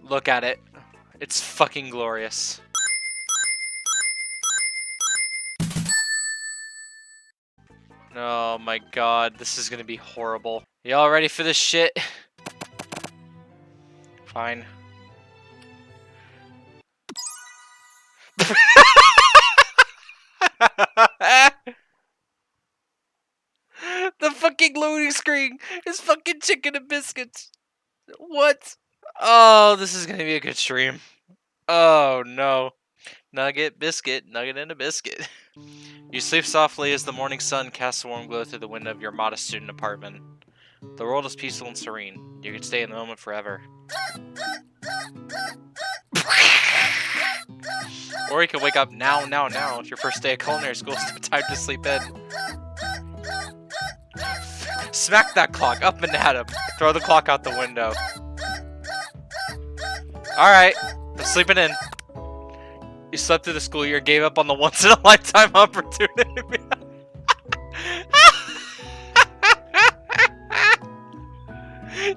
Look at it. It's fucking glorious. Oh my god, this is gonna be horrible. Y'all ready for this shit? Fine. The fucking loading screen is fucking chicken and biscuits. What? Oh, this is gonna be a good stream. Oh no. Nugget, biscuit, nugget, and a biscuit. You sleep softly as the morning sun casts a warm glow through the window of your modest student apartment. The world is peaceful and serene. You can stay in the moment forever. Or you can wake up now. It's your first day of culinary school, so time to sleep in. Smack that clock up and at him. Throw the clock out the window. Alright, I'm sleeping in. You slept through the school year and gave up on the once-in-a-lifetime opportunity.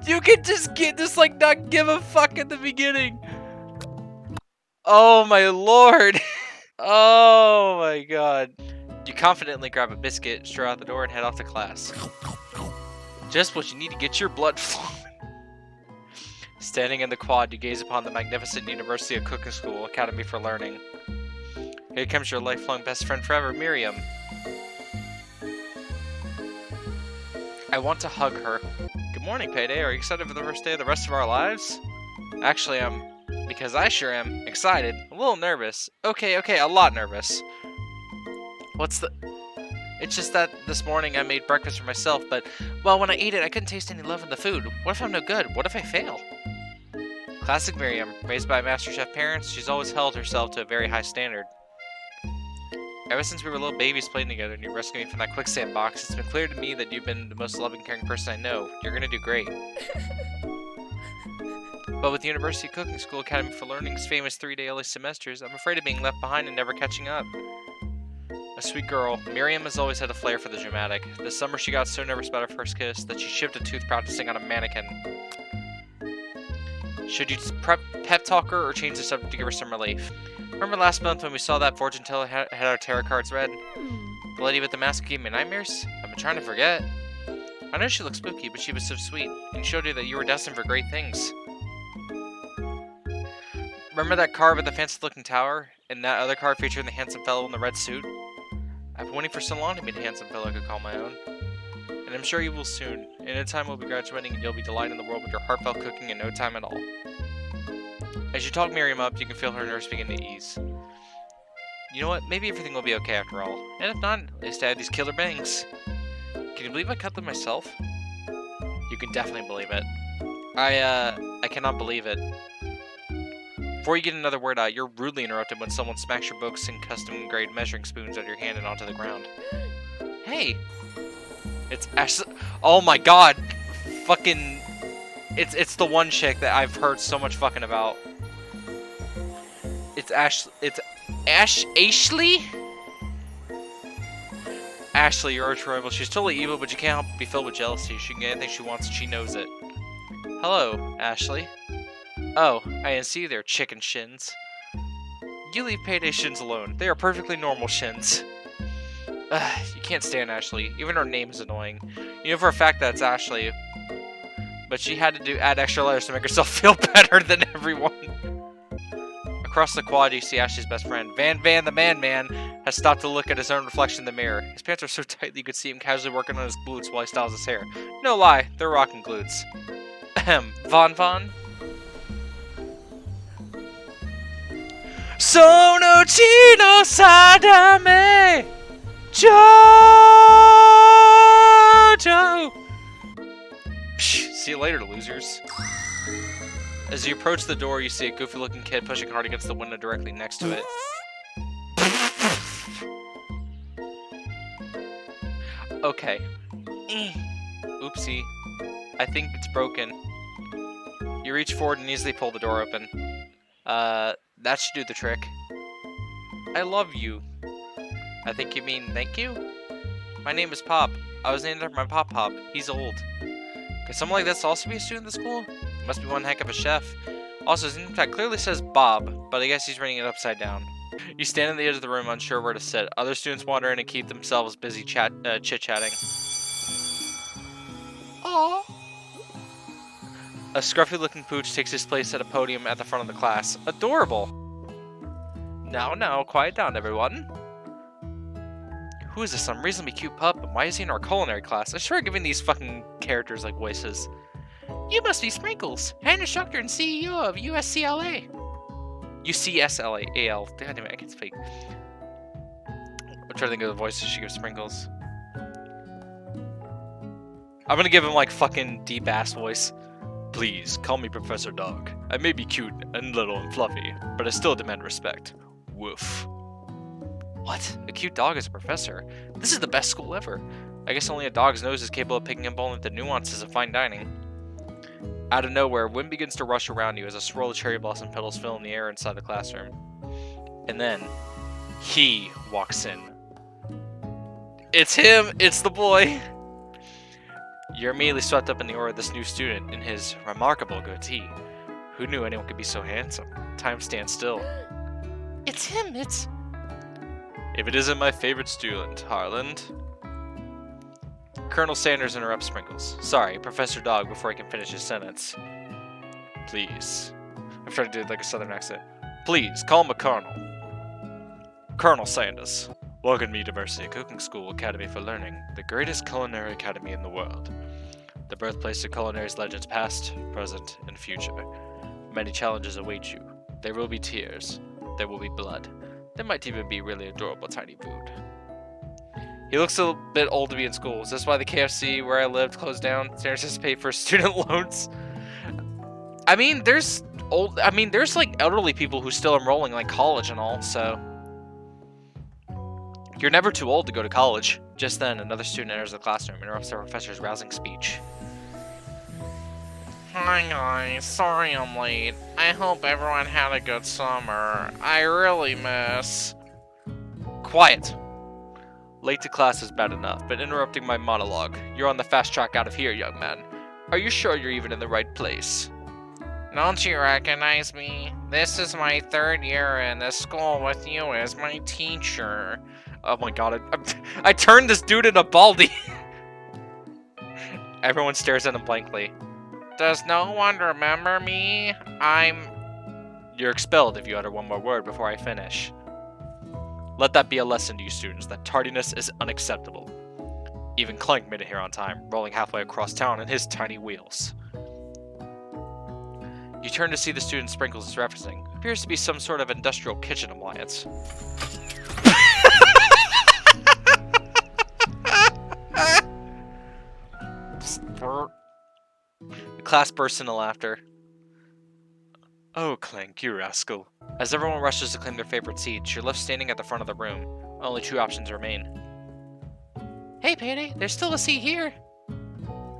You can just like not give a fuck at the beginning. Oh my lord. Oh my god. You confidently grab a biscuit, stroll out the door, and head off to class. Just what you need to get your blood flowing. Standing in the quad, you gaze upon the magnificent University of Cooking School Academy for Learning. Here comes your lifelong best friend forever, Miriam. I want to hug her. Good morning, Payday. Are you excited for the first day of the rest of our lives? Actually, because I sure am. Excited. A little nervous. Okay, a lot nervous. It's just that this morning I made breakfast for myself, but, well, when I ate it, I couldn't taste any love in the food. What if I'm no good? What if I fail? Classic Miriam. Raised by MasterChef parents, she's always held herself to a very high standard. Ever since we were little babies playing together and you rescued me from that quicksand box, it's been clear to me that you've been the most loving, caring person I know. You're gonna do great. But with the University of Cooking School Academy for Learning's famous 3-day early semesters, I'm afraid of being left behind and never catching up. A sweet girl, Miriam has always had a flair for the dramatic. This summer she got so nervous about her first kiss that she chipped a tooth practicing on a mannequin. Should you pep talk her or change the subject to give her some relief? Remember last month when we saw that fortune teller had our tarot cards read? The lady with the mask gave me nightmares? I've been trying to forget. I know she looked spooky, but she was so sweet, and showed you that you were destined for great things. Remember that card with the fancy-looking tower, and that other card featuring the handsome fellow in the red suit? I've been waiting for so long to meet a handsome fellow I could call my own. And I'm sure you will soon. And in time we'll be graduating and you'll be delighting the world with your heartfelt cooking in no time at all. As you talk Miriam up, you can feel her nerves begin to ease. You know what? Maybe everything will be okay after all. And if not, at least I have these killer bangs. Can you believe I cut them myself? You can definitely believe it. I cannot believe it. Before you get another word out, you're rudely interrupted when someone smacks your books and custom-engraved measuring spoons out of your hand and onto the ground. Hey! It's Ashley. Oh my god! Fucking... It's the one chick that I've heard so much fucking about. It's Ashley? Ashley, your arch-rival. She's totally evil, but you can't help but be filled with jealousy. She can get anything she wants and she knows it. Hello, Ashley. Oh, I didn't see you there, chicken shins. You leave Payday shins alone. They are perfectly normal shins. You can't stand Ashley. Even her name is annoying. You know for a fact that it's Ashley. But she had to add extra letters to make herself feel better than everyone. Across the quad, you see Ashley's best friend. Van the man has stopped to look at his own reflection in the mirror. His pants are so tight that you could see him casually working on his glutes while he styles his hair. No lie, they're rocking glutes. Ahem. Von? Sono chino sadame Jojo. See you later, losers. As you approach the door, you see a goofy-looking kid pushing hard against the window directly next to it. Okay. Oopsie. I think it's broken. You reach forward and easily pull the door open. That should do the trick. I love you. I think you mean thank you? My name is Pop. I was named after my Pop. He's old. Could someone like this also be a student at the school? Must be one heck of a chef. Also, his name tag clearly says Bob, but I guess he's reading it upside down. You stand on the edge of the room, unsure where to sit. Other students wander in and keep themselves busy chit-chatting. Aww. A scruffy-looking pooch takes his place at a podium at the front of the class. Adorable. Now, quiet down, everyone. Who is this unreasonably cute pup, and why is he in our culinary class? I swear giving these fucking characters, like, voices. You must be Sprinkles, head instructor and CEO of USCLA. UCSLA. God damn it, I can't speak. I'm trying to think of the voices she gives Sprinkles. I'm gonna give him, like, fucking deep-ass voice. Please, call me Professor Dog. I may be cute and little and fluffy, but I still demand respect. Woof. What? A cute dog as a professor? This is the best school ever. I guess only a dog's nose is capable of picking up only the nuances of fine dining. Out of nowhere, wind begins to rush around you as a swirl of cherry blossom petals fill in the air inside the classroom. And then, he walks in. It's him! It's the boy! You're immediately swept up in the aura of this new student in his remarkable goatee. Who knew anyone could be so handsome? Time stands still. It's him, it's... If it isn't my favorite student, Harland. Colonel Sanders interrupts Sprinkles. Sorry, Professor Dog, before I can finish his sentence. Please. I'm trying to do like a southern accent. Please, call me Colonel. Colonel Sanders. Welcome to University Cooking School Academy for Learning, the greatest culinary academy in the world. The birthplace of culinary's legends past, present, and future. Many challenges await you. There will be tears. There will be blood. There might even be really adorable tiny food. He looks a bit old to be in school. Is this why the KFC where I lived closed down? Sanders has to pay for student loans. I mean, there's like elderly people who still enrolling like college and all, so you're never too old to go to college. Just then, another student enters the classroom and interrupts the professor's rousing speech. Hi guys, sorry I'm late. I hope everyone had a good summer. I really miss... Quiet! Late to class is bad enough, but interrupting my monologue. You're on the fast track out of here, young man. Are you sure you're even in the right place? Don't you recognize me? This is my 3rd year in this school with you as my teacher. Oh my god, I turned this dude into Baldy! Everyone stares at him blankly. Does no one remember me? You're expelled if you utter one more word before I finish. Let that be a lesson to you students, that tardiness is unacceptable. Even Clank made it here on time, rolling halfway across town in his tiny wheels. You turn to see the student Sprinkles is referencing. It appears to be some sort of industrial kitchen appliance. The class bursts into laughter. Oh, Clank, you rascal. As everyone rushes to claim their favorite seats, you're left standing at the front of the room. Only 2 options remain. Hey, Payday, there's still a seat here.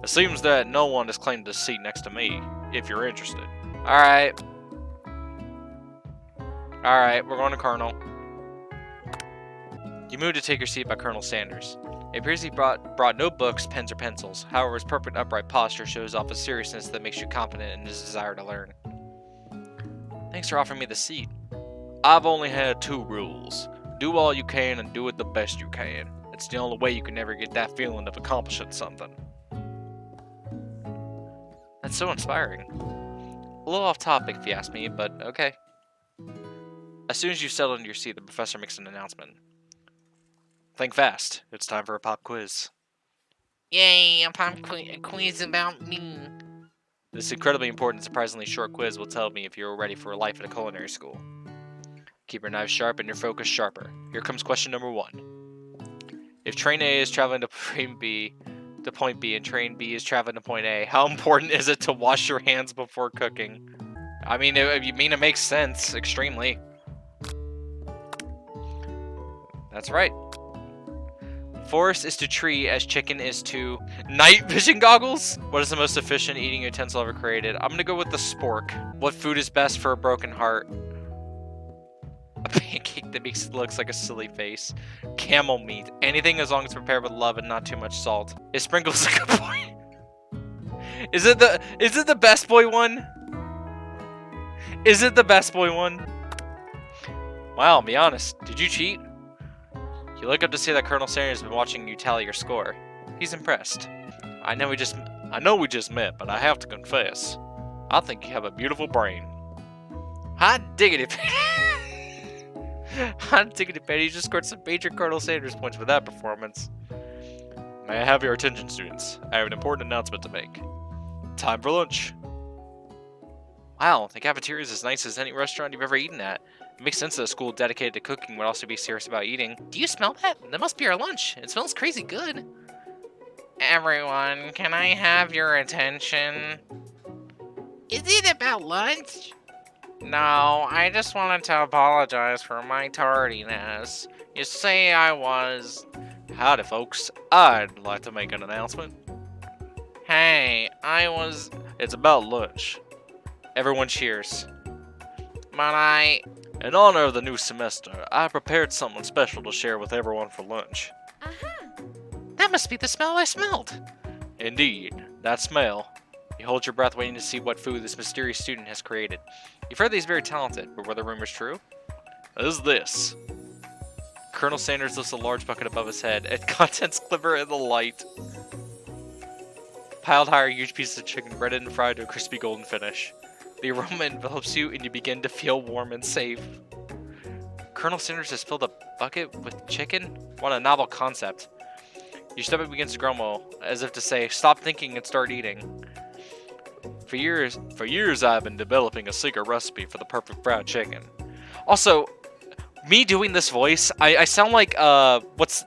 It seems that no one has claimed a seat next to me, if you're interested. Alright. Alright, we're going to Colonel. You move to take your seat by Colonel Sanders. It appears he brought no books, pens, or pencils. However, his perfect upright posture shows off a seriousness that makes you confident in his desire to learn. Thanks for offering me the seat. I've only had 2 rules. Do all you can and do it the best you can. It's the only way you can never get that feeling of accomplishing something. That's so inspiring. A little off topic if you ask me, but okay. As soon as you settle into your seat, the professor makes an announcement. Think fast. It's time for a pop quiz. Yay, a pop quiz about me. This incredibly important, surprisingly short quiz will tell me if you're ready for a life at a culinary school. Keep your knife sharp and your focus sharper. Here comes question number 1. If train A is traveling to point B and train B is traveling to point A, how important is it to wash your hands before cooking? I mean, it makes sense, extremely. That's right. Forest is to tree as chicken is to night vision goggles. What is the most efficient eating utensil ever created? I'm gonna go with the spork. What food is best for a broken heart? A pancake that looks like a silly face. Camel meat. Anything as long as prepared with love and not too much salt. Is Sprinkles a good boy? Is it the best boy one? Is it the best boy one? Wow, be honest, did you cheat? You look up to see that Colonel Sanders has been watching you tally your score. He's impressed. I know we just met, but I have to confess, I think you have a beautiful brain. Hot diggity, hot diggity, Petty! You just scored some major Colonel Sanders points with that performance. May I have your attention, students? I have an important announcement to make. Time for lunch. Wow, the cafeteria is as nice as any restaurant you've ever eaten at. It makes sense that a school dedicated to cooking would also be serious about eating. Do you smell that? That must be our lunch. It smells crazy good. Everyone, can I have your attention? Is it about lunch? No, I just wanted to apologize for my tardiness. You see, I was... Howdy, folks. I'd like to make an announcement. Hey, It's about lunch. Everyone cheers. But In honor of the new semester, I prepared something special to share with everyone for lunch. That must be the smell I smelled. Indeed, that smell. You hold your breath waiting to see what food this mysterious student has created. You've heard that he's very talented, but were the rumors true? Is this? Colonel Sanders lifts a large bucket above his head, and contents glimmer in the light. Piled higher, huge pieces of chicken, breaded and fried to a crispy golden finish. The aroma envelops you, and you begin to feel warm and safe. Colonel Sanders has filled a bucket with chicken? What a novel concept. Your stomach begins to grumble, as if to say, stop thinking and start eating. For years I've been developing a secret recipe for the perfect fried chicken. Also, me doing this voice, I sound like, what's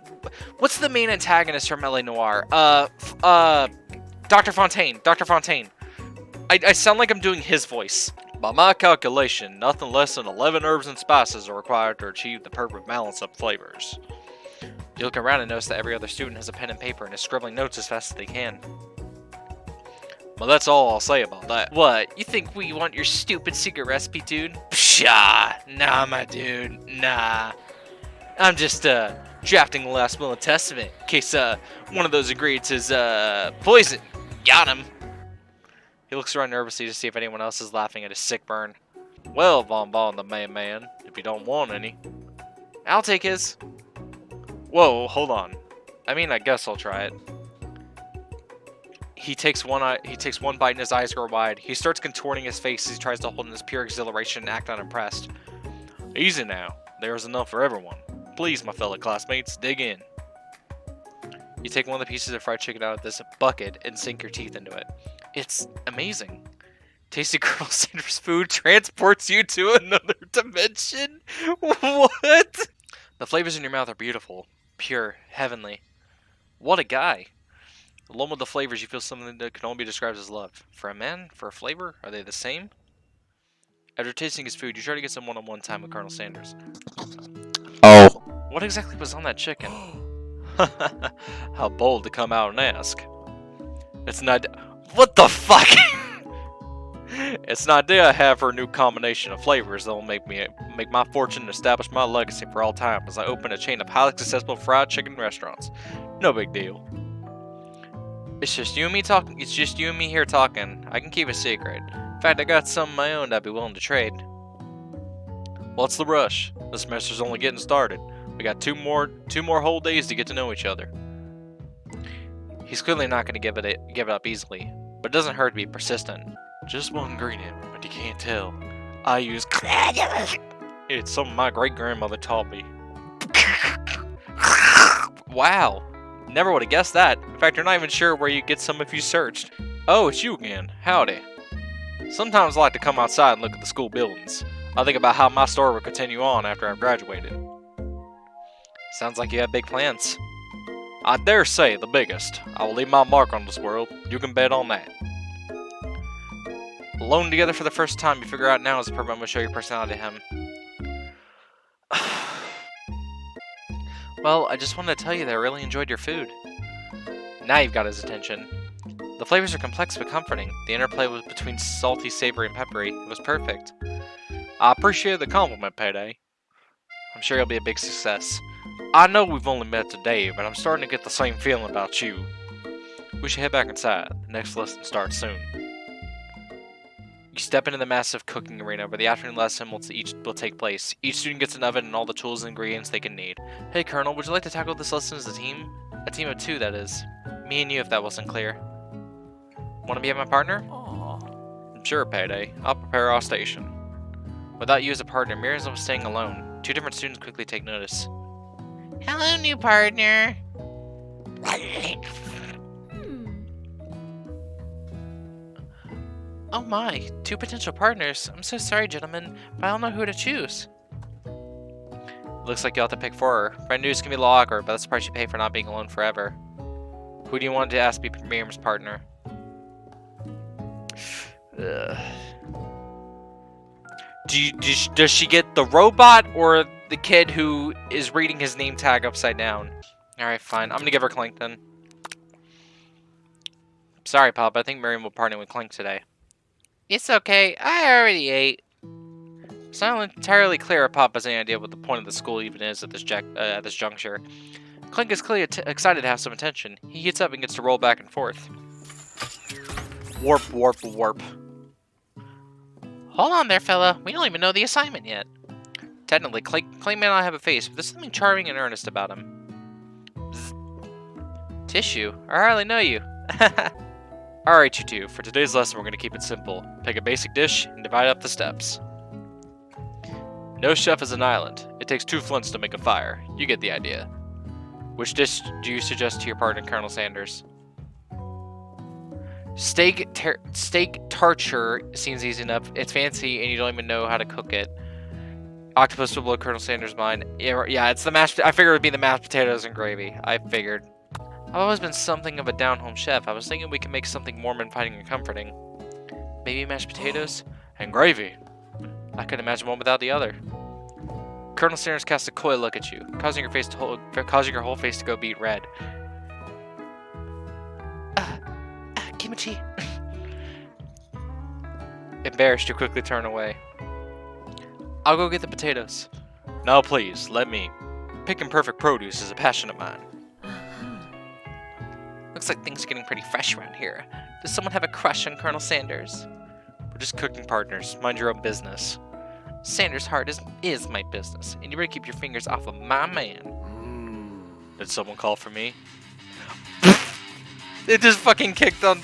the main antagonist from LA Noire? Dr. Fontaine. I sound like I'm doing his voice. By my calculation, nothing less than 11 herbs and spices are required to achieve the perfect balance of flavors. You look around and notice that every other student has a pen and paper and is scribbling notes as fast as they can. Well, that's all I'll say about that. What? You think we want your stupid secret recipe, dude? Pshaw! Nah, my dude. Nah. I'm just, drafting the last will and testament in case, one of those ingredients is, poison. Got him. He looks around nervously to see if anyone else is laughing at his sick burn. Well, Bonbon the man, if you don't want any. I'll take his. Whoa, hold on. I mean, I guess I'll try it. He takes one bite and his eyes grow wide. He starts contorting his face as he tries to hold in his pure exhilaration and act unimpressed. Easy now. There's enough for everyone. Please, my fellow classmates, dig in. You take one of the pieces of fried chicken out of this bucket and sink your teeth into it. It's amazing. Tasty Colonel Sanders food transports you to another dimension? What? The flavors in your mouth are beautiful, pure, heavenly. What a guy. Along with the flavors, you feel something that can only be described as love. For a man, for a flavor, are they the same? After tasting his food, you try to get some one-on-one time with Colonel Sanders. Oh. What exactly was on that chicken? How bold to come out and ask. It's not... What the fuck? It's an idea I have for a new combination of flavors that will make my fortune and establish my legacy for all time as I open a chain of highly successful fried chicken restaurants. No big deal. It's just you and me talking. It's just you and me here talking. I can keep a secret. In fact, I got some of my own I'd be willing to trade. What's the rush? The semester's only getting started. We got two more whole days to get to know each other. He's clearly not going to give it up easily, but it doesn't hurt to be persistent. Just one ingredient, but you can't tell. I use it's something my great-grandmother taught me. Wow. Never would have guessed that. In fact, you're not even sure where you'd get some if you searched. Oh, it's you again. Howdy. Sometimes I like to come outside and look at the school buildings. I think about how my story will continue on after I've graduated. Sounds like you have big plans. I dare say the biggest. I will leave my mark on this world. You can bet on that. Alone together for the first time, you figure out now is the perfect moment to show your personality to him. Well, I just wanted to tell you that I really enjoyed your food. Now you've got his attention. The flavors are complex but comforting. The interplay was between salty, savory, and peppery. It was perfect. I appreciate the compliment, Payday. I'm sure you'll be a big success. I know we've only met today, but I'm starting to get the same feeling about you. We should head back inside. The next lesson starts soon. You step into the massive cooking arena where the afternoon lesson will take place. Each student gets an oven and all the tools and ingredients they can need. Hey Colonel, would you like to tackle this lesson as a team? A team of 2, that is. Me and you, if that wasn't clear. Want to be my partner? Aww. Sure, Payday. I'll prepare our station. Without you as a partner, Miriam was staying alone. 2 different students quickly take notice. Hello, new partner. Oh my, 2 potential partners. I'm so sorry, gentlemen, but I don't know who to choose. Looks like you'll have to pick 4. Friend news can be a little awkward, but that's the price you pay for not being alone forever. Who do you want to ask to be Miriam's partner? Does she get the robot or the kid who is reading his name tag upside down? Alright, fine. I'm gonna give her Clank then. Sorry, Pop, I think Miriam will partner with Clank today. It's okay, I already ate. It's not entirely clear if Pop has any idea what the point of the school even is at this juncture. Clank is clearly excited to have some attention. He gets up and gets to roll back and forth. Warp, warp, warp. Hold on there, fella. We don't even know the assignment yet. Technically, Clank may not have a face, but there's something charming and earnest about him. Bzz. Tissue? I hardly know you. Alright, you 2. For today's lesson, we're going to keep it simple. Pick a basic dish and divide up the steps. No chef is an island. It takes 2 flints to make a fire. You get the idea. Which dish do you suggest to your partner, Colonel Sanders? Steak tartare seems easy enough. It's fancy and you don't even know how to cook it. Octopus will blow Colonel Sanders' mind. Yeah, it's the mashed. I figured it would be the mashed potatoes and gravy. I figured. I've always been something of a down-home chef. I was thinking we could make something warm and inviting and comforting. Maybe mashed potatoes and gravy. I couldn't imagine one without the other. Colonel Sanders casts a coy look at you, causing your whole face to go beet red. Kimchi. Embarrassed, you quickly turn away. I'll go get the potatoes. Now please, let me. Picking perfect produce is a passion of mine. Looks like things are getting pretty fresh around here. Does someone have a crush on Colonel Sanders? We're just cooking partners. Mind your own business. Sanders' heart is my business, and you better keep your fingers off of my man. Did someone call for me? It just fucking kicked on.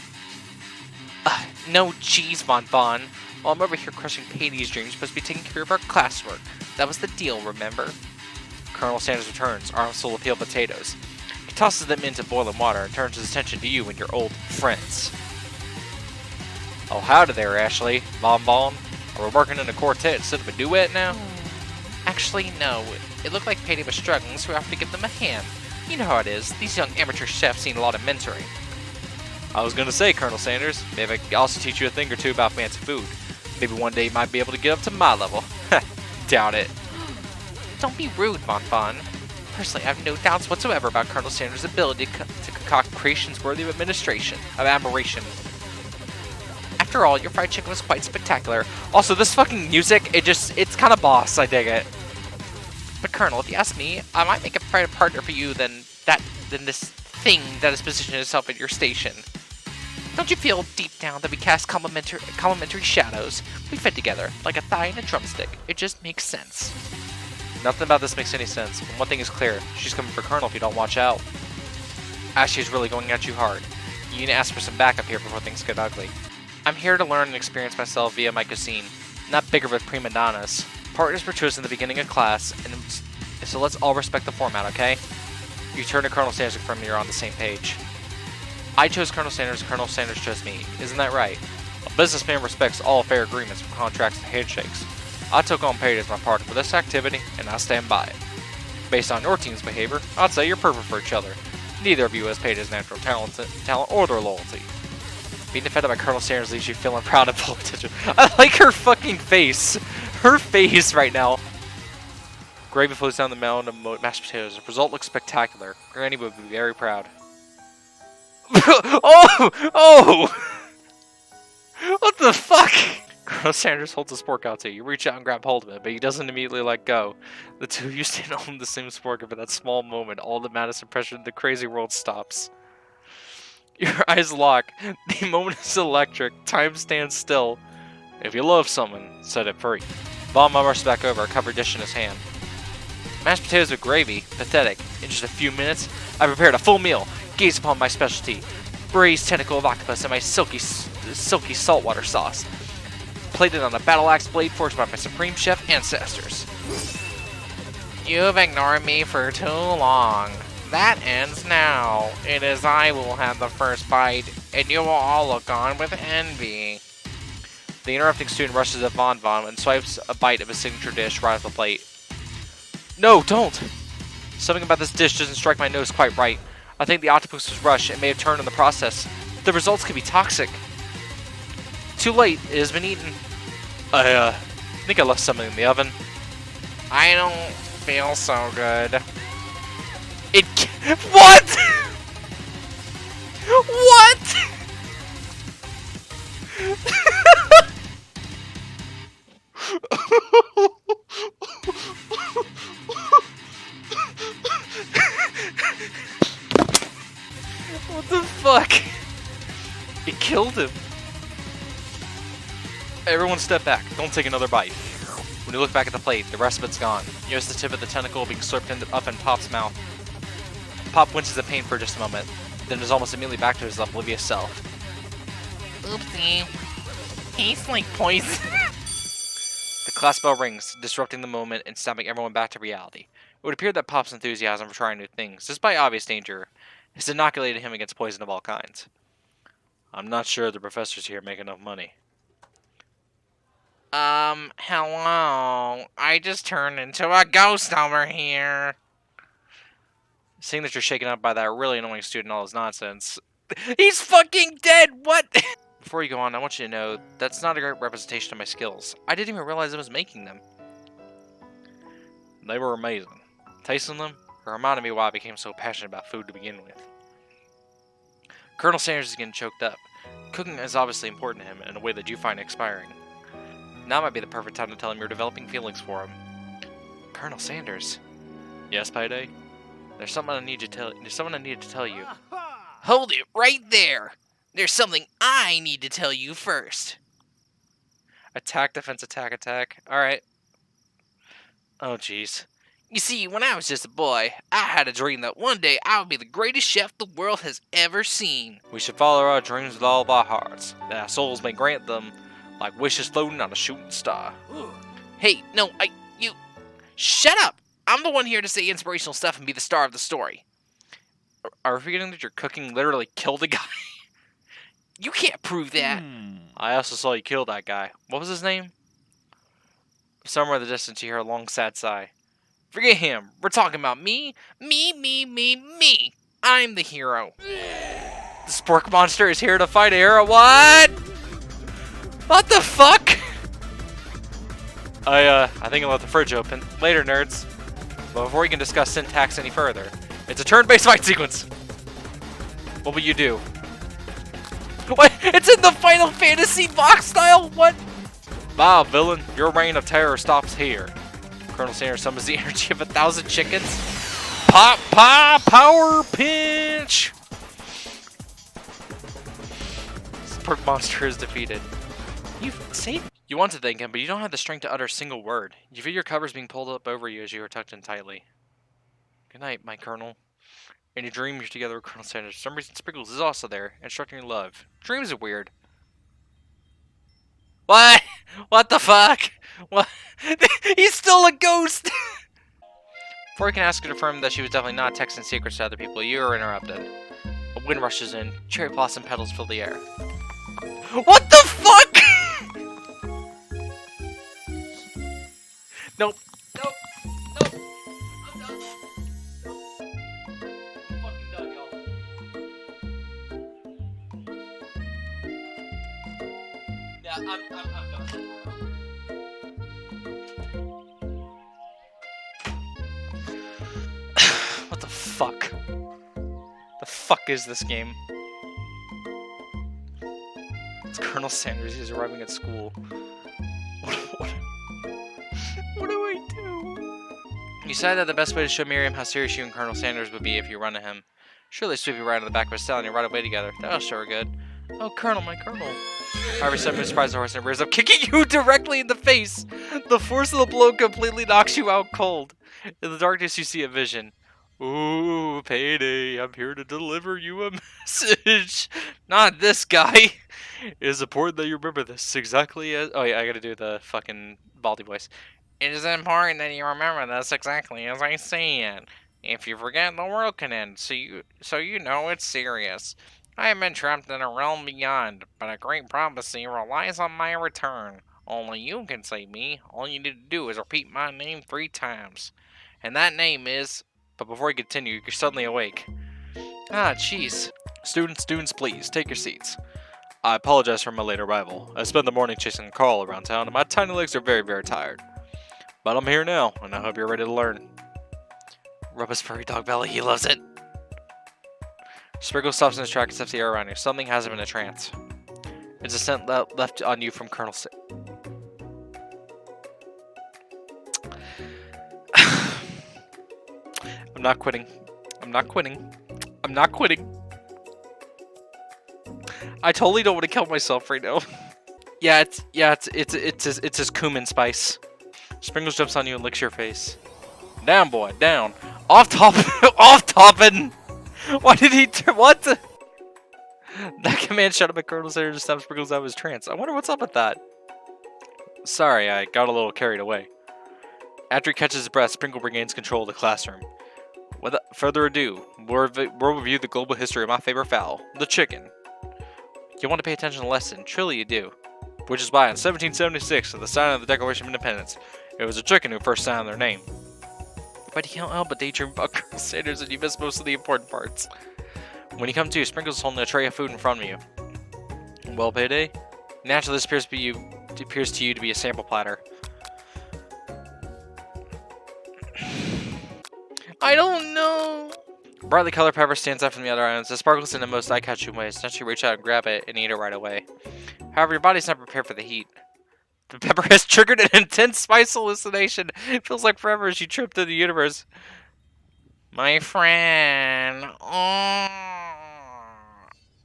No cheese, Von. While I'm over here crushing Payday's dreams, you're supposed to be taking care of our classwork. That was the deal, remember? Colonel Sanders returns, arms full of peeled potatoes. He tosses them into boiling water and turns his attention to you and your old friends. Oh, howdy there, Ashley. Von. Are we working in a quartet instead of a duet now? Actually, no. It looked like Payday was struggling, so we have to give them a hand. You know how it is. These young amateur chefs need a lot of mentoring. I was gonna say, Colonel Sanders, maybe I could also teach you a thing or 2 about fancy food. Maybe one day you might be able to get up to my level. Doubt it. Don't be rude, Von. Personally, I have no doubts whatsoever about Colonel Sanders' ability to concoct creations worthy of admiration. After all, your fried chicken was quite spectacular. Also, this fucking music, it's kind of boss, I dig it. But Colonel, if you ask me, I might make a better partner for you than this thing that has positioned itself at your station. Don't you feel deep down that we cast complementary shadows? We fit together, like a thigh and a drumstick. It just makes sense. Nothing about this makes any sense, but one thing is clear. She's coming for Colonel if you don't watch out. Ashley's really going at you hard. You need to ask for some backup here before things get ugly. I'm here to learn and experience myself via my cuisine, not bigger with prima donnas. Partners were chosen at the beginning of class, and so let's all respect the format, okay? You turn to Colonel Sanders and confirm you're on the same page. I chose Colonel Sanders and Colonel Sanders chose me. Isn't that right? A businessman respects all fair agreements from contracts to handshakes. I took on Payday as my partner for this activity, and I stand by it. Based on your team's behavior, I'd say you're perfect for each other. Neither of you has Payday's natural talent or their loyalty. Being defended by Colonel Sanders leaves you feeling proud and full of potential. I like her fucking face. Her face right now. Gravy flows down the mountain of mashed potatoes. The result looks spectacular. Granny would be very proud. Oh! What the fuck? Colonel Sanders holds a spork out to you. You reach out and grab hold of it, but he doesn't immediately let go. The two of you stand on the same spork, and for that small moment, all the madness and pressure of the crazy world stops. Your eyes lock. The moment is electric. Time stands still. If you love someone, set it free. Von rushed back over, a covered dish in his hand. Mashed potatoes with gravy? Pathetic. In just a few minutes, I prepared a full meal. Gaze upon my specialty. Braised tentacle of octopus and my silky saltwater sauce. Plated on a battle axe blade forged by my supreme chef ancestors. You've ignored me for too long. That ends now. It is I who will have the first bite, and you will all look on with envy. The interrupting student rushes at Von and swipes a bite of his signature dish right off the plate. No, don't! Something about this dish doesn't strike my nose quite right. I think the octopus was rushed and may have turned in the process. The results could be toxic. Too late, it has been eaten. I think I left something in the oven. I don't feel so good. What?! What?! What the fuck? It killed him. Everyone step back. Don't take another bite. When you look back at the plate, the rest of it's gone. You notice the tip of the tentacle being slurped up in Pop's mouth. Pop winces in pain for just a moment, then is almost immediately back to his oblivious self. Oopsie. Tastes like poison. The class bell rings, disrupting the moment and snapping everyone back to reality. It would appear that Pop's enthusiasm for trying new things, despite obvious danger, has inoculated him against poison of all kinds. I'm not sure the professors here make enough money. Hello. I just turned into a ghost over here. Seeing that you're shaken up by that really annoying student and all his nonsense. He's fucking dead! What? Before you go on, I want you to know that's not a great representation of my skills. I didn't even realize I was making them. They were amazing. Tasting them reminded me why I became so passionate about food to begin with. Colonel Sanders is getting choked up. Cooking is obviously important to him in a way that you find inspiring. Now might be the perfect time to tell him you're developing feelings for him. Colonel Sanders. Yes, Payday? There's something I need to tell you. Hold it right there! There's something I need to tell you first. Attack, defense, attack, attack. Alright. Oh, jeez. You see, when I was just a boy, I had a dream that one day I would be the greatest chef the world has ever seen. We should follow our dreams with all of our hearts, that our souls may grant them, like wishes floating on a shooting star. Hey, no, you... Shut up! I'm the one here to say inspirational stuff and be the star of the story. Are we forgetting that your cooking literally killed a guy? You can't prove that. I also saw you kill that guy. What was his name? Somewhere in the distance you hear a long sad sigh. Forget him. We're talking about me. Me. I'm the hero. The spork monster is here to fight Era. What? What the fuck? I think I left the fridge open. Later, nerds. But before we can discuss syntax any further, it's a turn-based fight sequence. What will you do? What? It's in the Final Fantasy box style? What? Wow, villain, your reign of terror stops here. Colonel Sanders summons the energy of 1,000 chickens. Pop, power pinch! Spork monster is defeated. You want to thank him, but you don't have the strength to utter a single word. You feel your covers being pulled up over you as you are tucked in tightly. Good night, my colonel. In your dream, you're together with Colonel Sanders. For some reason, Sprinkles is also there, instructing your love. Dreams are weird. What? What the fuck? What? He's still a ghost! Before we can ask her to affirm that she was definitely not texting secrets to other people, you are interrupted. A wind rushes in. Cherry blossom petals fill the air. What the fuck?! Nope. Nope. I'm done. I'm fucking done, y'all. Yeah, I'm done. What the fuck? The fuck is this game? It's Colonel Sanders. He's arriving at school. What do I do? You decided that the best way to show Miriam how serious you and Colonel Sanders would be if you run to him. Surely sweep you right on the back of his tail and you ride away together. That'll show her good. Oh, Colonel, my Colonel. However, suddenly surprised the horse and rears up, kicking you directly in the face. The force of the blow completely knocks you out cold. In the darkness, you see a vision. Ooh, Payday, I'm here to deliver you a message. Not this guy. It is important that you remember this exactly as... Oh, yeah, I gotta do the fucking Baldy voice. It is important that you remember this exactly as I say it. If you forget, the world can end, so you know it's serious. I have been trapped in a realm beyond, but a great prophecy relies on my return. Only you can save me. All you need to do is repeat my name 3 times. And that name is... But before you continue, you're suddenly awake. Ah, jeez. Students, please, take your seats. I apologize for my late arrival. I spent the morning chasing Carl around town, and my tiny legs are very, very tired. But I'm here now, and I hope you're ready to learn. Rub his furry dog belly, he loves it. Sprinkle stops in his track and sniffs the air around you. Something has him in a trance. It's a scent left on you from Colonel I'm not quitting. I'm not quitting. I'm not quitting. I totally don't want to kill myself right now. It's his cumin spice. Sprinkles jumps on you and licks your face. Down, boy, down. Off top, off topping. Why did he? What? That command shut up at Colonel's ear to stop Sprinkles out of his trance. I wonder what's up with that. Sorry, I got a little carried away. After he catches his breath, Sprinkle regains control of the classroom. Without further ado, we'll review the global history of my favorite fowl, the chicken. You want to pay attention to the lesson, truly you do. Which is why in 1776, at the signing of the Declaration of Independence, it was a chicken who first signed their name. But you can't help but daydream about Colonel Sanders and you miss most of the important parts. When you come to, Sprinkles is holding a tray of food in front of you. Well, Payday? Naturally, this appears to you to be a sample platter. I don't know. Brightly colored pepper stands out from the other items. It sparkles in the most eye-catching ways. Don't you reach out and grab it and eat it right away. However, your body's not prepared for the heat. The pepper has triggered an intense spice hallucination. It feels like forever as you trip through the universe. My friend. Oh.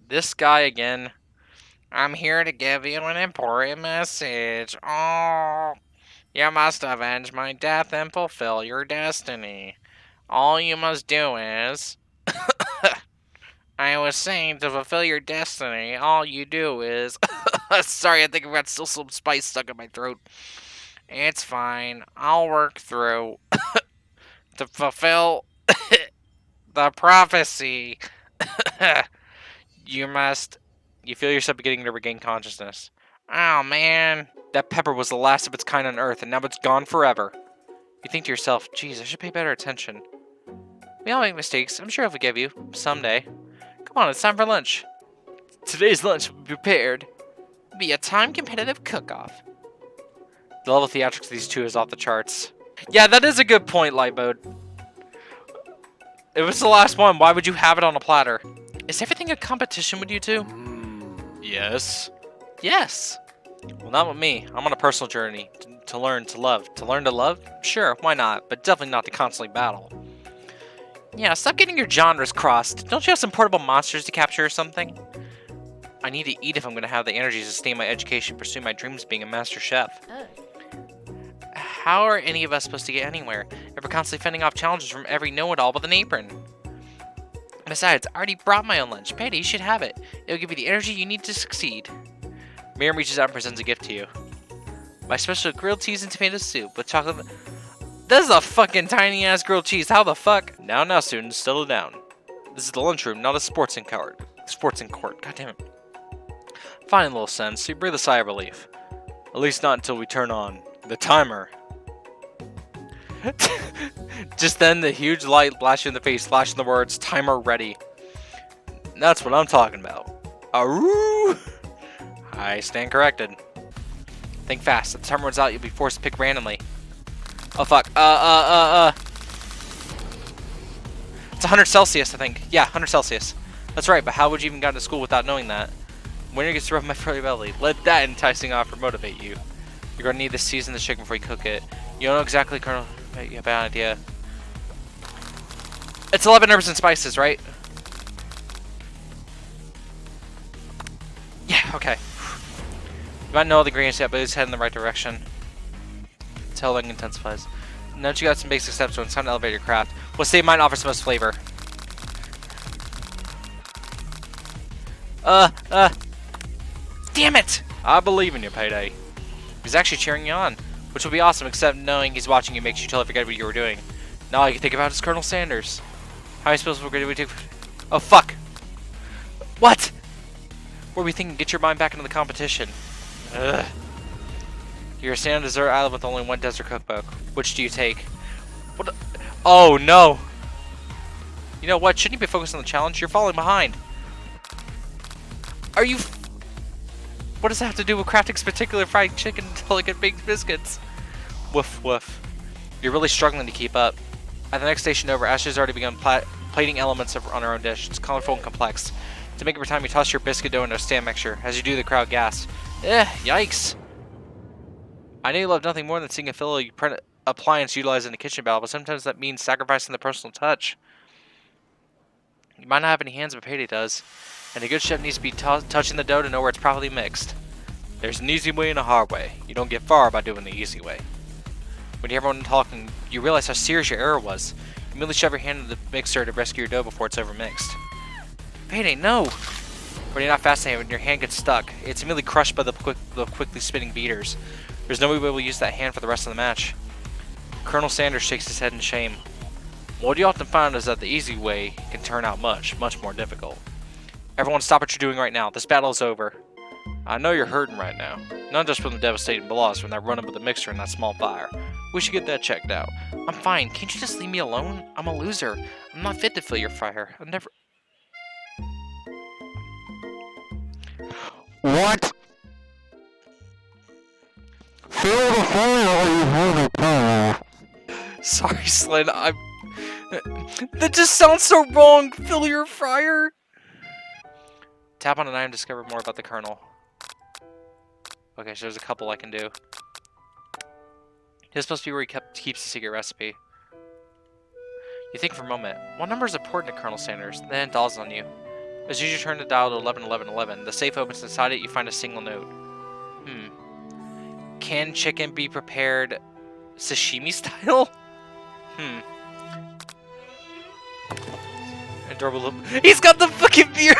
This guy again. I'm here to give you an important message. Oh. You must avenge my death and fulfill your destiny. All you must do is... I was saying, to fulfill your destiny, all you do is... Sorry, I think I've got still some spice stuck in my throat. It's fine. I'll work through to fulfill the prophecy. You feel yourself beginning to regain consciousness. Oh, man. That pepper was the last of its kind on Earth, and now it's gone forever. You think to yourself, geez, I should pay better attention. We all make mistakes. I'm sure I'll forgive you. Someday. Come on, it's time for lunch. Today's lunch will be prepared. It'll be a time-competitive cook-off. The level of theatrics of these two is off the charts. Yeah, that is a good point, Light Mode. If it's the last one, why would you have it on a platter? Is everything a competition with you two? Yes. Yes. Well, not with me. I'm on a personal journey to learn to love. To learn to love? Sure, why not? But definitely not to constantly battle. Yeah, stop getting your genres crossed. Don't you have some portable monsters to capture or something? I need to eat if I'm going to have the energy to sustain my education and pursue my dreams of being a master chef. Oh. How are any of us supposed to get anywhere if we're constantly fending off challenges from every know-it-all with an apron? Besides, I already brought my own lunch. Payday, you should have it. It'll give you the energy you need to succeed. Miriam reaches out and presents a gift to you. My special grilled cheese and tomato soup with chocolate... This is a fucking tiny-ass grilled cheese. How the fuck? Now, students, settle down. This is the lunchroom, not a sports in court. God damn it. Fine, little sense. So you breathe a sigh of relief. At least not until we turn on the timer. Just then, the huge light flashed you in the face, flashing the words, timer ready. That's what I'm talking about. Aroo! I stand corrected. Think fast. If the timer runs out, you'll be forced to pick randomly. Oh, fuck. It's 100 Celsius, I think. Yeah, 100 Celsius. That's right, but how would you even got to school without knowing that? Winter gets to rub my furry belly. Let that enticing offer motivate you. You're going to need to season the chicken before you cook it. You don't know exactly, Colonel. You have an idea. It's 11 herbs and spices, right? Okay. You might know all the ingredients yet, but he's heading in the right direction. Until like intensifies. Now that you got some basic steps, so it's time to elevate your craft. Well, save mine offers the most flavor. Damn it! I believe in you, Payday. He's actually cheering you on, which will be awesome, except knowing he's watching you makes you totally forget what you were doing. Now all you can think about is Colonel Sanders. How are you supposed to do? Oh, fuck! What? What were we thinking? Get your mind back into the competition. Ugh. You're a standing on a desert island with only one desert cookbook. Which do you take? What? Oh, no! You know what? Shouldn't you be focused on the challenge? You're falling behind. Are you... What does that have to do with crafting particular fried chicken delicate baked biscuits? Woof woof. You're really struggling to keep up. At the next station over, Ashley's already begun plating elements on her own dish. It's colorful and complex. To make it for time, you toss your biscuit dough into a stand mixture. As you do, the crowd gasps. Yikes. I know you love nothing more than seeing a fellow appliance utilized in the kitchen battle, but sometimes that means sacrificing the personal touch. You might not have any hands, but Payday does. And a good chef needs to be touching the dough to know where it's properly mixed. There's an easy way and a hard way. You don't get far by doing the easy way. When you hear everyone talking, you realize how serious your error was. You immediately shove your hand in the mixer to rescue your dough before it's overmixed. Payday, no! When you're not fast enough and your hand gets stuck, it's immediately crushed by the quickly spinning beaters. There's no way we'll use that hand for the rest of the match. Colonel Sanders shakes his head in shame. What you often find is that the easy way can turn out much more difficult. Everyone stop what you're doing right now. This battle is over. I know you're hurting right now. Not just from the devastating blows from that run-up with the mixer and that small fire. We should get that checked out. I'm fine. Can't you just leave me alone? I'm a loser. I'm not fit to feel your fire. I've never... What? Feel the fire you have a power. Sorry, Slyn. That just sounds so wrong. Fill your fire. Tap on an item to discover more about the Colonel. Okay, so there's a couple I can do. This is supposed to be where he keeps the secret recipe. You think for a moment, what number is important to Colonel Sanders? Then it dawns on you. As you turn the dial to 111111, the safe opens. Inside it, you find a single note. Can chicken be prepared sashimi style? Adorable little... He's got the fucking beer!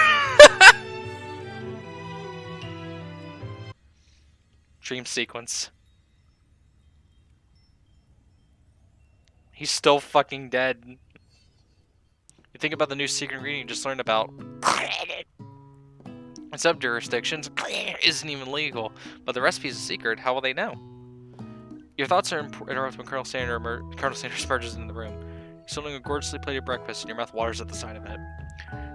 Dream sequence. He's still fucking dead. You think about the new secret ingredient you just learned about. In some jurisdictions, isn't even legal, but the recipe is a secret. How will they know? Your thoughts are interrupted when Colonel Sanders emerges into the room. He's holding a gorgeously plated breakfast, and your mouth waters at the sight of it.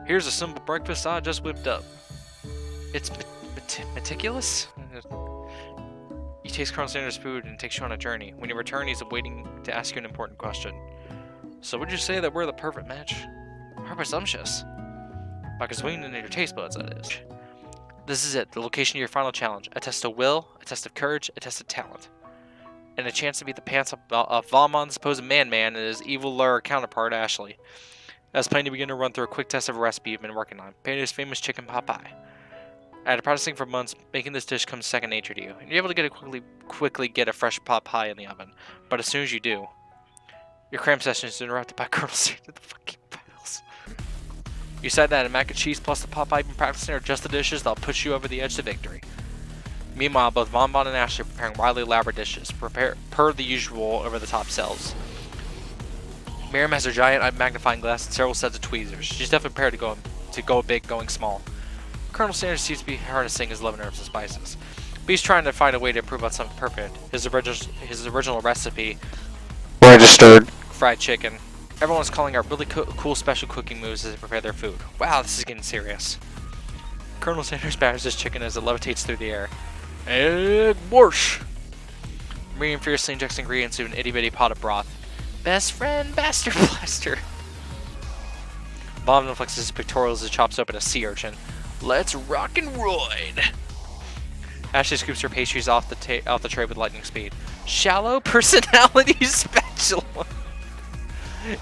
Here's a simple breakfast I just whipped up. It's meticulous? You taste Colonel Sanders' food and it takes you on a journey. When you return, he's waiting to ask you an important question. So would you say that we're the perfect match? How presumptuous. By swinging into your taste buds, that is. This is it, the location of your final challenge. A test of will, a test of courage, a test of talent. And a chance to beat the pants of Valmon's supposed man-man and his evil lure counterpart, Ashley. As planning to begin to run through a quick test of a recipe you've been working on. Payday's famous chicken pot pie. After practicing for months, making this dish comes second nature to you. And you're able to get quickly get a fresh pot pie in the oven. But as soon as you do, your cram session is interrupted by Colonel Sanders the fucking battles. You said that a mac and cheese plus the pot pie you've been practicing are just the dishes that'll push you over the edge to victory. Meanwhile, both Mambo and Ashley are preparing wildly elaborate dishes, per the usual over-the-top selves. Miriam has her giant magnifying glass and several sets of tweezers. She's definitely prepared to go big, going small. Colonel Sanders seems to be harnessing his love and herbs and spices, but he's trying to find a way to improve on something perfect. His original recipe, Registered. fried chicken. Everyone's calling out really cool special cooking moves as they prepare their food. Wow, this is getting serious. Colonel Sanders batters his chicken as it levitates through the air. Egg borscht! Miriam fiercely injects ingredients into an itty-bitty pot of broth. Best friend, Bastard Blaster! Bob flexes his pectorals as he chops open a sea urchin. Let's rock and roid! Ashley scoops her pastries off the tray with lightning speed. Shallow personality spatula!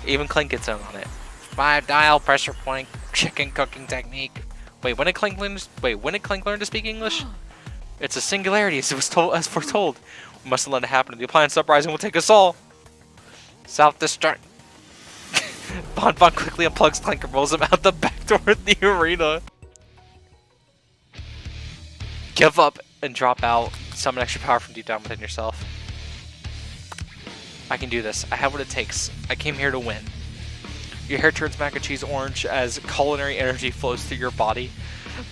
Even Clink gets in on it. 5-dial pressure point chicken cooking technique. Wait, when did Clank learn to speak English? It's a singularity, as foretold. We mustn't let it happen. The appliance uprising will take us all. Self-destruct. Bon quickly unplugs Clank and rolls him out the back door of the arena. Give up and drop out. Summon extra power from deep down within yourself. I can do this. I have what it takes. I came here to win. Your hair turns mac and cheese orange as culinary energy flows through your body.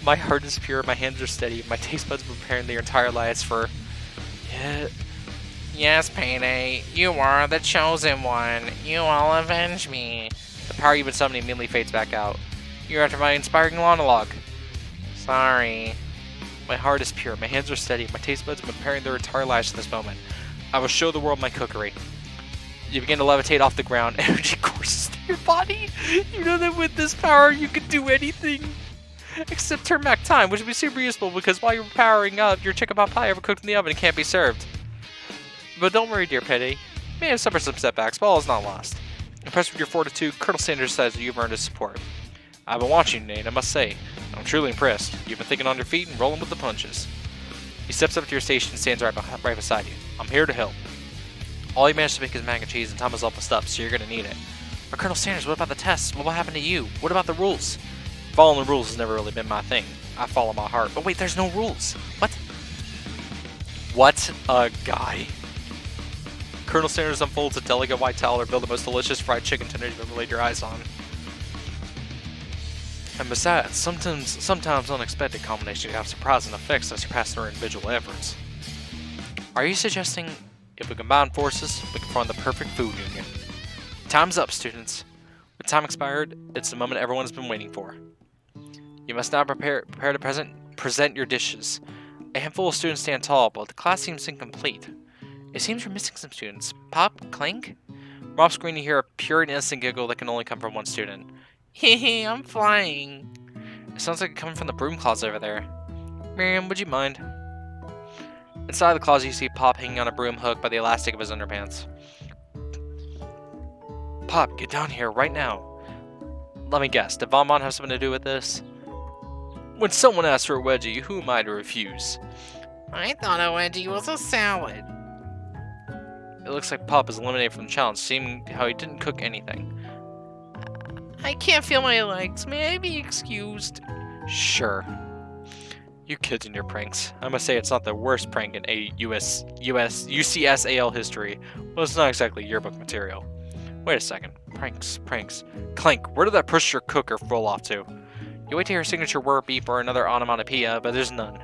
My heart is pure, my hands are steady, my taste buds are preparing their entire lives for... Yeah. Yes, Payday. You are the chosen one. You will avenge me. The power you've been summoning immediately fades back out. You're after my inspiring monologue. Sorry. My heart is pure, my hands are steady, my taste buds are preparing their entire lives for this moment. I will show the world my cookery. You begin to levitate off the ground. Energy courses through your body. You know that with this power, you can do anything. Except turn back time, which would be super useful because while you're powering up, your chicken pot pie overcooked in the oven and can't be served. But don't worry, dear Payday. You may have suffered some setbacks, but all is not lost. Impressed with your fortitude, Colonel Sanders says that you've earned his support. I've been watching you, Nate, I must say. I'm truly impressed. You've been thinking on your feet and rolling with the punches. He steps up to your station and stands right beside you. I'm here to help. All you managed to make is mac and cheese and time is almost up, so you're gonna need it. But Colonel Sanders, what about the tests? What will happen to you? What about the rules? Following the rules has never really been my thing. I follow my heart. But wait, there's no rules. What? What a guy. Colonel Sanders unfolds a delicate white towel or build the most delicious fried chicken tenders you've ever laid your eyes on. And besides, sometimes unexpected combinations have surprising effects that surpass their individual efforts. Are you suggesting if we combine forces, we can form the perfect food union? Time's up, students. With time expired, it's the moment everyone has been waiting for. You must now prepare to present your dishes. A handful of students stand tall, but the class seems incomplete. It seems we're missing some students. Pop? Clank? From off screen you hear a pure and innocent giggle that can only come from one student. Hehe, I'm flying. It sounds like it coming from the broom closet over there. Miriam, would you mind? Inside the closet you see Pop hanging on a broom hook by the elastic of his underpants. Pop, get down here right now. Let me guess, did Von have something to do with this? When someone asks for a wedgie, who am I to refuse? I thought a wedgie was a salad. It looks like Pop is eliminated from the challenge, seeing how he didn't cook anything. I can't feel my legs. May I be excused? Sure. You kids and your pranks. I must say it's not the worst prank in UCSAL history, but it's not exactly yearbook material. Wait a second. Pranks. Clank, where did that pressure cooker roll off to? You wait to hear a signature word beep or another onomatopoeia, but there's none.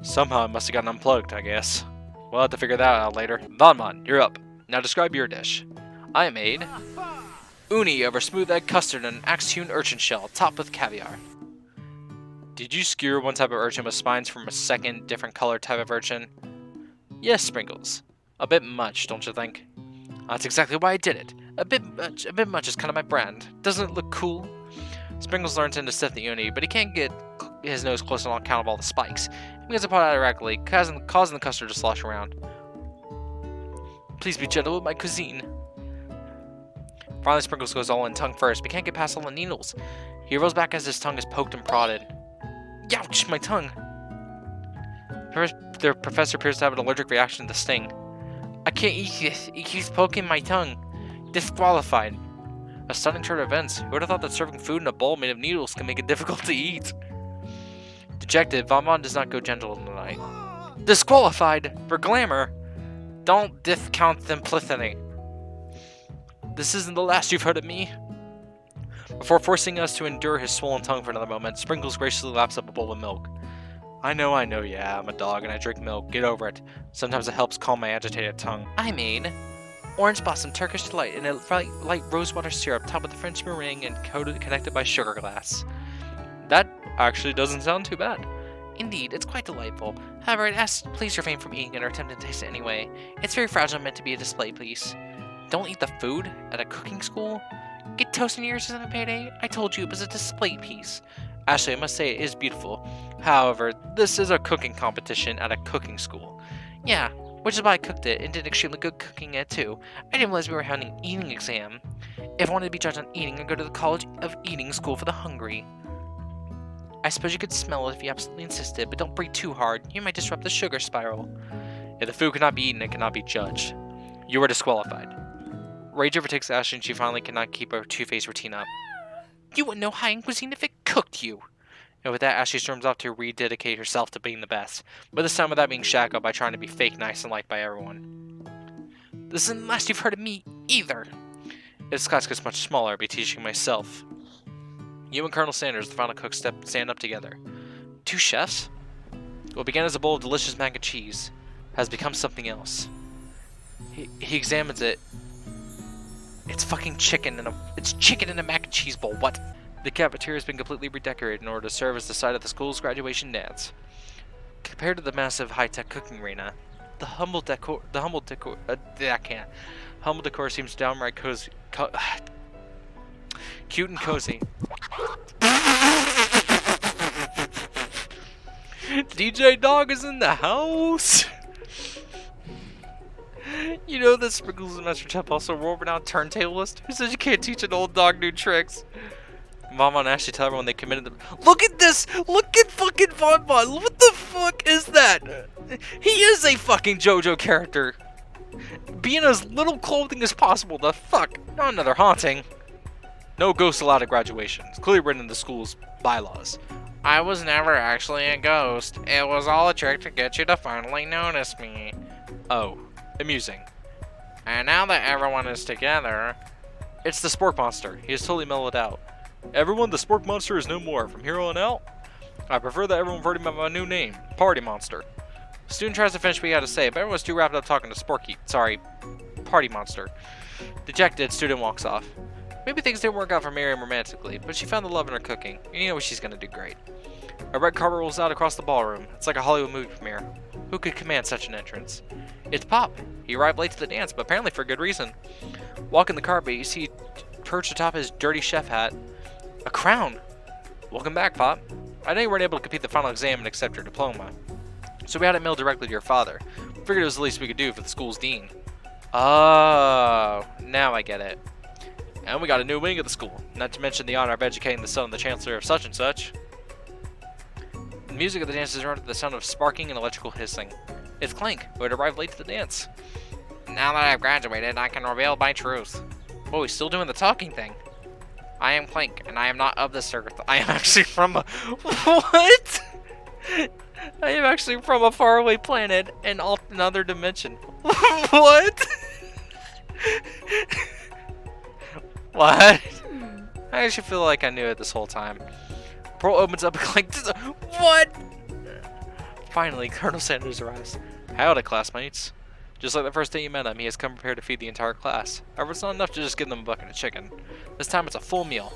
Somehow it must have gotten unplugged, I guess. We'll have to figure that out later. Vonmon, you're up. Now describe your dish. I made uni over smooth egg custard and an axe-hewn urchin shell, topped with caviar. Did you skewer one type of urchin with spines from a second, different color type of urchin? Yes, Sprinkles. A bit much, don't you think? That's exactly why I did it. A bit much is kind of my brand. Doesn't it look cool? Sprinkles learns into sniff the uni, but he can't get his nose close enough on account of all the spikes. He begins to pull out directly, causing the custard to slosh around. Please be gentle with my cuisine. Finally, Sprinkles goes all in tongue first, but can't get past all the needles. He rolls back as his tongue is poked and prodded. Youch, my tongue! The professor appears to have an allergic reaction to the sting. I can't eat this. It keeps poking my tongue. Disqualified. A stunning turn of events. Who would have thought that serving food in a bowl made of needles can make it difficult to eat? Dejected, Vonmon does not go gentle tonight. Disqualified! For glamour! Don't discount simplicity. This isn't the last you've heard of me. Before forcing us to endure his swollen tongue for another moment, Sprinkles graciously laps up a bowl of milk. I know, yeah, I'm a dog and I drink milk. Get over it. Sometimes it helps calm my agitated tongue. I made orange blossom Turkish delight in a light rosewater syrup topped with a French meringue and connected by sugar glass. That actually doesn't sound too bad. Indeed, it's quite delightful. However, it asks to please refrain from eating it or attempt to taste it anyway. It's very fragile and meant to be a display piece. Don't eat the food at a cooking school? Get toast in your ears in a Payday? I told you it was a display piece. Actually, I must say it is beautiful. However, this is a cooking competition at a cooking school. Yeah, which is why I cooked it and did extremely good cooking it too. I didn't realize we were having an eating exam. If I wanted to be judged on eating, I'd go to the College of Eating School for the Hungry. I suppose you could smell it if you absolutely insisted, but don't breathe too hard. You might disrupt the sugar spiral. If the food cannot be eaten, it cannot be judged. You are disqualified. Rage overtakes Ashley and she finally cannot keep her two-faced routine up. You wouldn't know high-end cuisine if it cooked you. And with that, Ashley storms off to rededicate herself to being the best, but this time without being shackled by trying to be fake nice and liked by everyone. This isn't the last you've heard of me, either. If this class gets much smaller, I'll be teaching myself. You and Colonel Sanders, the final cook, stand up together. Two chefs? What began as a bowl of delicious mac and cheese has become something else. He examines it. It's fucking chicken in a mac and cheese bowl. What? The cafeteria has been completely redecorated in order to serve as the site of the school's graduation dance. Compared to the massive high-tech cooking arena, the humble decor seems downright cozy, cute and cozy. DJ Dog is in the house. You know that Sprinkles and Master Chef also a world-renowned turntablist who says you can't teach an old dog new tricks. Mama and Ashley tell everyone they committed them. Look at this! Look at fucking Von Von! What the fuck is that? He is a fucking JoJo character. Be in as little clothing as possible. The fuck? Not another haunting. No ghosts allowed at graduation. It's clearly written in the school's bylaws. I was never actually a ghost. It was all a trick to get you to finally notice me. Oh, amusing. And now that everyone is together, it's the Spork Monster. He is totally mellowed out. Everyone, the Spork Monster is no more. From here on out, I prefer that everyone refer to me by my new name, Party Monster. Student tries to finish what he had to say, but everyone's too wrapped up talking to Party Monster. Dejected, student walks off. Maybe things didn't work out for Miriam romantically, but she found the love in her cooking, and you know she's gonna do great. A red carpet rolls out across the ballroom. It's like a Hollywood movie premiere. Who could command such an entrance? It's Pop. He arrived late to the dance, but apparently for good reason. Walking the carpet, you see perched atop his dirty chef hat a crown. Welcome back, Pop. I know you weren't able to complete the final exam and accept your diploma, so we had it mailed directly to your father. Figured it was the least we could do for the school's dean. Oh, now I get it. And we got a new wing of the school, not to mention the honor of educating the son of the chancellor of such and such. The music of the dance is run to the sound of sparking and electrical hissing. It's Clank, who had arrived late to the dance. Now that I've graduated, I can reveal my truth. Oh, he's still doing the talking thing. I am Clank, and I am not of this earth. I am actually from a... What? I am actually from a faraway planet in another dimension. What? What? I actually feel like I knew it this whole time. Pearl opens up and Clank... What? Finally, Colonel Sanders arrives. Howdy, classmates. Just like the first day you met him, he has come prepared to feed the entire class. However, it's not enough to just give them a bucket of chicken. This time it's a full meal.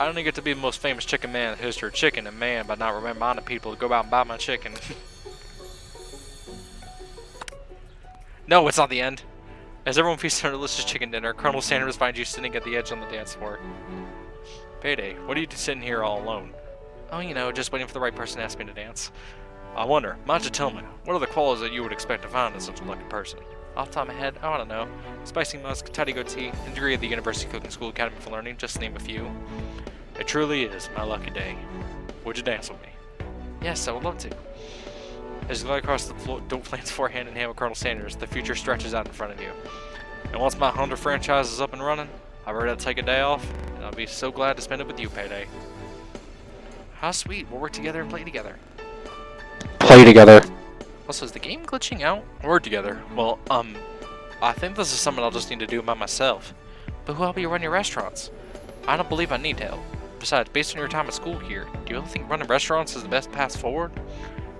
I only get to be the most famous chicken man in the history of chicken and man by not reminding people to go out and buy my chicken. No, it's not the end. As everyone feasts on a delicious chicken dinner, Colonel Sanders finds you sitting at the edge on the dance floor. Payday, what are you sitting here all alone? Oh, you know, just waiting for the right person to ask me to dance. I wonder, mind you tell me, what are the qualities that you would expect to find in such a lucky person? Off the top of my head, I don't know. Spicy musk, tidy goatee, and degree of the University Cooking School Academy for Learning, just to name a few. It truly is my lucky day. Would you dance with me? Yes, I would love to. As you lie across the floor, don't glance for hand in hand with Colonel Sanders, the future stretches out in front of you. And once my Hunter franchise is up and running, I've ready to take a day off, and I'll be so glad to spend it with you, Payday. How sweet, we'll work together and play together. Play together. Also, is the game glitching out? Work together. Well, I think this is something I'll just need to do by myself. But who'll help you run your restaurants? I don't believe I need help. Besides, based on your time at school here, do you really think running restaurants is the best path forward?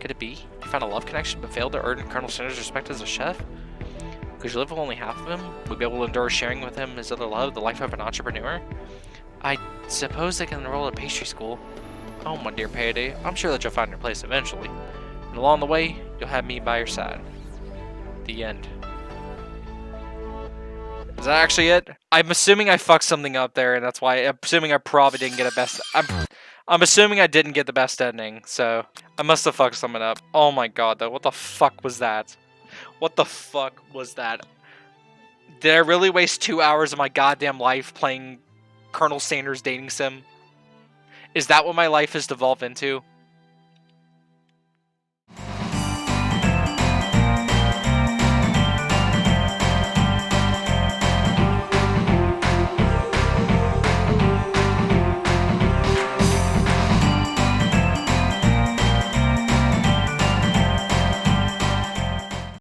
Could it be? You found a love connection but failed to earn Colonel Sanders' respect as a chef? Could you live with only half of him? Would be able to endure sharing with him his other love, the life of an entrepreneur? I suppose they can enroll at pastry school. Oh, my dear Payday, I'm sure that you'll find your place eventually. And along the way, you'll have me by your side. The end. Is that actually it? I'm assuming I fucked something up there, and that's why I'm assuming I probably didn't get a best. I'm assuming I didn't get the best ending, so I must have fucked something up. Oh my god, though, what the fuck was that? What the fuck was that? Did I really waste 2 hours of my goddamn life playing Colonel Sanders Dating Sim? Is that what my life has devolved into?